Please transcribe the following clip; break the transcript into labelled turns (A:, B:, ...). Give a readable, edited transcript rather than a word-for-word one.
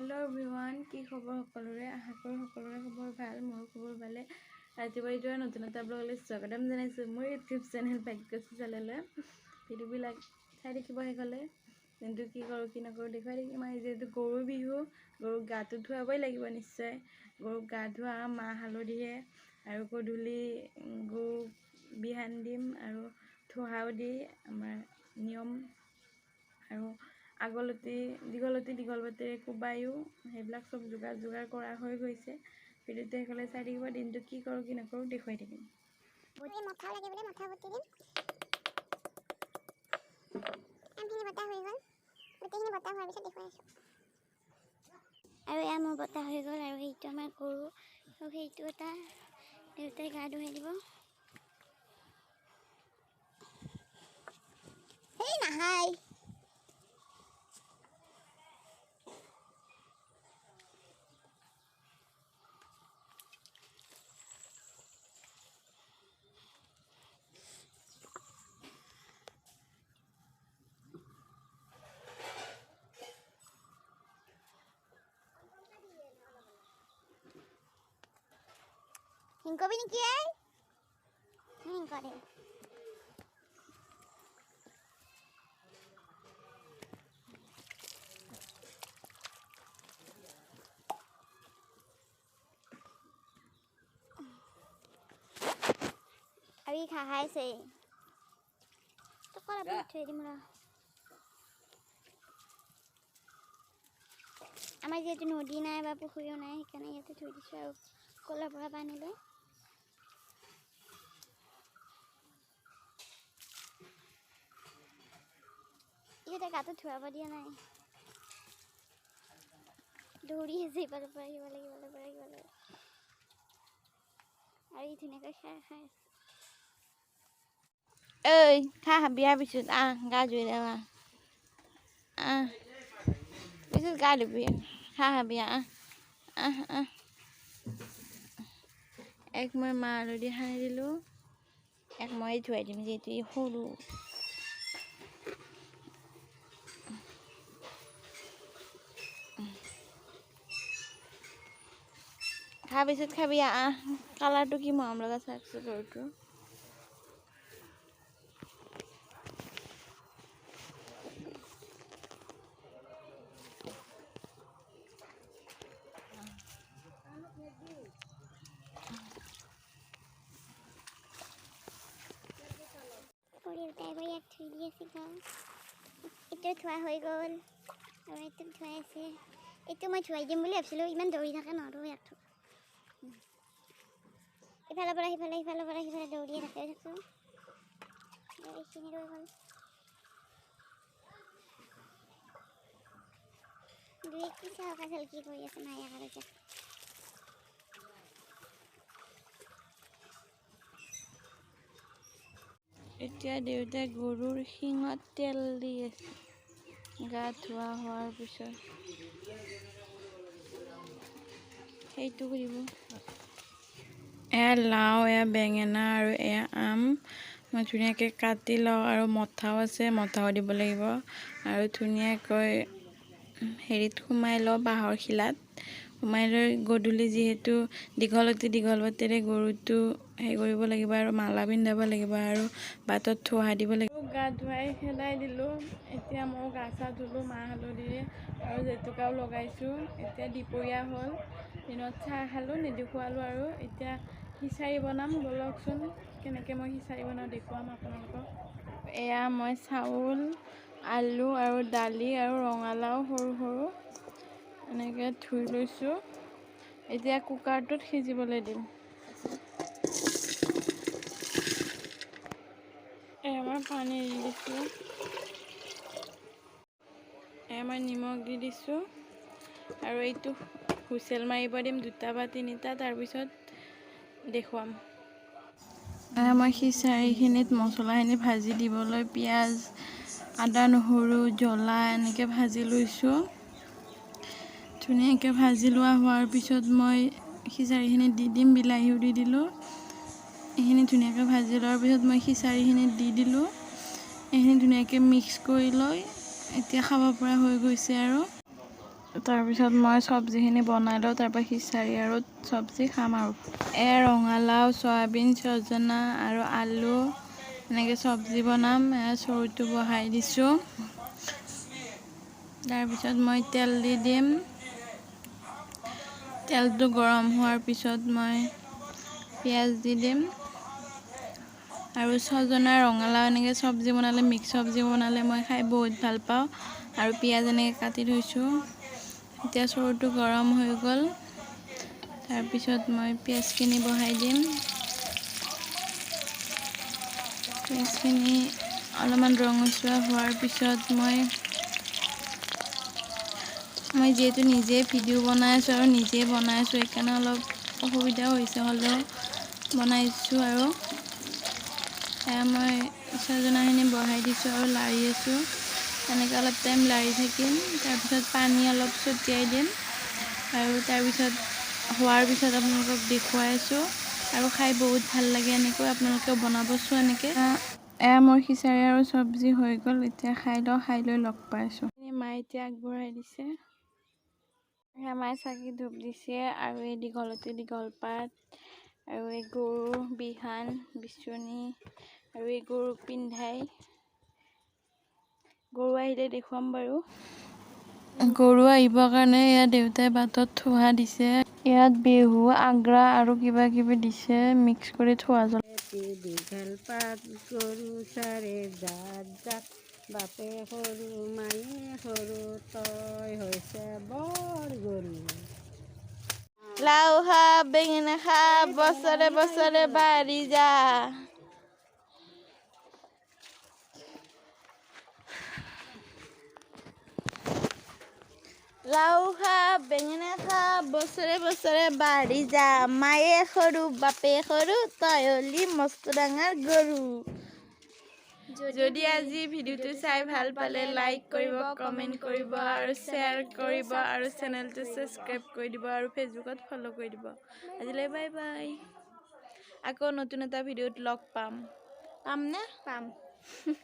A: Hello everyone की खबर सकलोरे आशा करो सकलोरे खबर ভাল मोर खबर ভালে ৰাতিপুৱা ইটোৱা নতুন এটা ব্লগলৈ স্বাগতম জনাইছো মোৰ ইউটিউব চেনেল ভাগ্যশ্ৰী চালেলে ভিডিঅ'বিলাক চাই দেখিব হেকলে কিন্তু কি কৰো কি নকৰো দেখুৱাই দেখিম মই যেটো গৰু বিহু গৰু গাটো ধুৱাবই লাগিব নিশ্চয় গৰু গা ধুৱা মা হালধিয়ে আৰু গধূলি গৰু বিহান দিম আৰু থোহাও দি আমাৰ নিয়ম আৰু আগলতি দীঘলবতেৰে কুবায়ো সেইবিলাক সব যোগাৰ কৰা হৈ গৈছে ভিডিঅ'তে হেকলে চাই দিব দিনটো কি কৰো কি নকৰো দেখুৱাই থাকিম
B: বুটি মথা লাগে বলে মথা বুটি দিম আমখিনি বটা হৈ গল বুটিখিনি বটা হোৱাৰ পিছত দেখুৱাই আছো আৰু এয়া মোৰ বটা হৈ গল আৰু এইটো আমাৰ গৰু আৰু সেইটো এটা দেউতাই গা ধুৱাই দিব এই নাহাই हिंको भी नहीं किया है नहीं करे अभी खाए से तो कल अभी ठेरी मुरा आमार जेतु नदी नाई बा पुखुरियो नाई हेकाने याते थৈ दिछु আৰু কলৰ পৰা পানী লৈ इहते गातो धुवाब दिया नाई दौड़ी আছে ইপাৰৰ পৰা আহিবলৈ আৰু ই ধুনীয়াকৈ খাই ঐ খা বিয়া পিছত গা ধুই দেৱা পিছত গা ধুবি খা বিয়া এক মই মা হালধি সানি দিলোঁ এক মই ধুৱাই দিম যিহেতু ই সৰু খা পিছত খাবি কালাৰটো কি মৰম লগা চাকচোন গৰুটো এইটো থোৱা হৈ গ'ল আৰু এইটো থোৱাই আছে এইটো মই থোৱাই দিম বুলি ভাবিছিলোঁ ইমান দৌৰি থাকে নৰো ইয়াত ইফালৰ পৰা সিফালে দৌৰিয়ে থাকে থাকোঁ এইখিনি ৰৈ গ'ল দুই কি চাওক আছিল কি কৰি আছে নাই আৰু
A: এতিয়া দেউতাই গৰুৰ শিঙত তেল দি আছে গা ধোৱা হোৱাৰ পিছত সেইটো কৰিব এয়া লাও এয়া বেঙেনা আৰু এয়া আম মই ধুনীয়াকৈ কাটি লওঁ আৰু মথাও আছে মথাও দিব লাগিব আৰু ধুনীয়াকৈ হেৰিত সোমাই লওঁ বাঁহৰ শিলাত সোমাই লৈ গধূলি যিহেতু দীঘলবতেৰে গৰুটো হেৰি কৰিব লাগিব আৰু মালা পিন্ধাব লাগিব আৰু বাটত থোহা দিব লাগিব গা ধুৱাই খেলাই দিলোঁ এতিয়া মই গা চা ধুলোঁ মাহ হালধিৰে আৰু জেতুকাও লগাইছোঁ এতিয়া দুপৰীয়া হ'ল দিনত চাহ খালোঁ নেদেখুৱালোঁ আৰু এতিয়া খিচাৰি বনাম বলকচোন কেনেকৈ মই খিচাৰি বনাওঁ দেখুৱাম আপোনালোকক এয়া মই চাউল আলু আৰু দালি আৰু ৰঙালাও সৰু এনেকৈ ধুই লৈছোঁ এতিয়া কুকাৰটোত সিজিবলৈ দিম এয়া মই পানী দি দিছোঁ এয়া মই নিমখ দি দিছোঁ আৰু এইটো হুইচেল মাৰিব দিম 2টা বা 3টা তাৰপিছত দেখুৱাম মই খিচাৰিখিনিত মছলাখিনি ভাজি দিবলৈ পিঁয়াজ আদা নহৰু জ্বলা এনেকৈ ভাজি লৈছোঁ ধুনীয়াকৈ ভাজি লোৱা হোৱাৰ পিছত মই খিচাৰিখিনি দি দিম বিলাহীও দি দিলোঁ এইখিনি ধুনীয়াকৈ ভাজি লোৱাৰ পিছত মই খিচাৰিখিনি দি দিলোঁ এইখিনি ধুনীয়াকৈ মিক্স কৰি লৈ এতিয়া খাব পৰা হৈ গৈছে আৰু তাৰপিছত মই চব্জিখিনি বনাই লওঁ, তাৰপৰা খিচাৰী আৰু চব্জি খাম আৰু। ৰঙালাও, চয়াবিন, ছজনা আৰু আলু এনেকৈ চব্জি বনাম। চৰুটো বহাই দিছোঁ। তাৰপিছত মই তেল দি দিম। তেলটো গৰম হোৱাৰ পিছত মই পিঁয়াজ দি দিম। আৰু ছজনা, ৰঙালাও এনেকৈ চব্জি বনালে, মিক্স চব্জি বনালে মই খাই বহুত ভাল পাওঁ। আৰু পিঁয়াজ এনেকৈ কাটি থৈছোঁ। এতিয়া চৰুটো গৰম হৈ গ'ল। তাৰপিছত মই পিঁয়াজখিনি বহাই দিম। পিঁয়াজখিনি অলপমান ৰঙচুৱা হোৱাৰ পিছত মই যিহেতু নিজে ভিডিঅ' বনাই আছোঁ আৰু নিজে বনাই আছোঁ, সেইকাৰণে অলপ অসুবিধাও হৈছে, হ'লেও বনাইছোঁ আৰু। মই ছজনাখিনি বহাই দিছোঁ আৰু লাৰি আছোঁ। এনেকৈ অলপ টাইম লাৰি থাকিম। তাৰপিছত পানী অলপ ছটিয়াই দিম। আৰু তাৰপিছত হোৱাৰ পিছত আপোনালোকক দেখুৱাই আছোঁ। আৰু খাই বহুত ভাল লাগে এনেকৈ, আপোনালোকেও বনাবচোন এনেকৈ। মোৰ খিচাৰী আৰু চব্জি হৈ গ'ল। এতিয়া খাই লওঁ, খাই লৈ লগ পাইছোঁ। মায়ে এতিয়া আগবঢ়াই দিছে। মায়ে চাকি ধূপ দিছে আৰু এই দীঘল পাত আৰু এই গৰু বিহান, বিচনী আৰু এই গৰুক পিন্ধাই। গৰু আহিলে দেখুৱাম বাৰু। গৰু আহিবৰ কাৰণে ইয়াত দেউতাই বাটত থোহা দিছে। ইয়াত বিহু, আগ্ৰা আৰু কিবা কিবি দিছে, মিক্স কৰি থোৱা জ্বলা।
C: দীঘল পাত গৰু চাৰে জাত জাত, বাপে সৰু মায়ে সৰু, তই হৈছে বৰ গৰু।
A: লাও খা, বেঙেনা খা, বছৰে বছৰে বাঢ়ি যা। লাও খা, বেঙেনা খা, বছৰে বছৰে বাঢ়ি যা। মায়ে সৰু, বাপে সৰু, তই হলি মস্ত ডাঙৰ গৰু। যদি আজি ভিডিঅ'টো চাই ভাল পালে লাইক কৰিব, কমেণ্ট কৰিব আৰু শ্বেয়াৰ কৰিব আৰু চেনেলটো ছাবস্ক্ৰাইব কৰি দিব আৰু ফেচবুকত ফ'ল' কৰি দিব। আজিলৈ বাই বাই। আকৌ নতুন এটা ভিডিঅ'ত লগ পাম। পামনে?
B: পাম।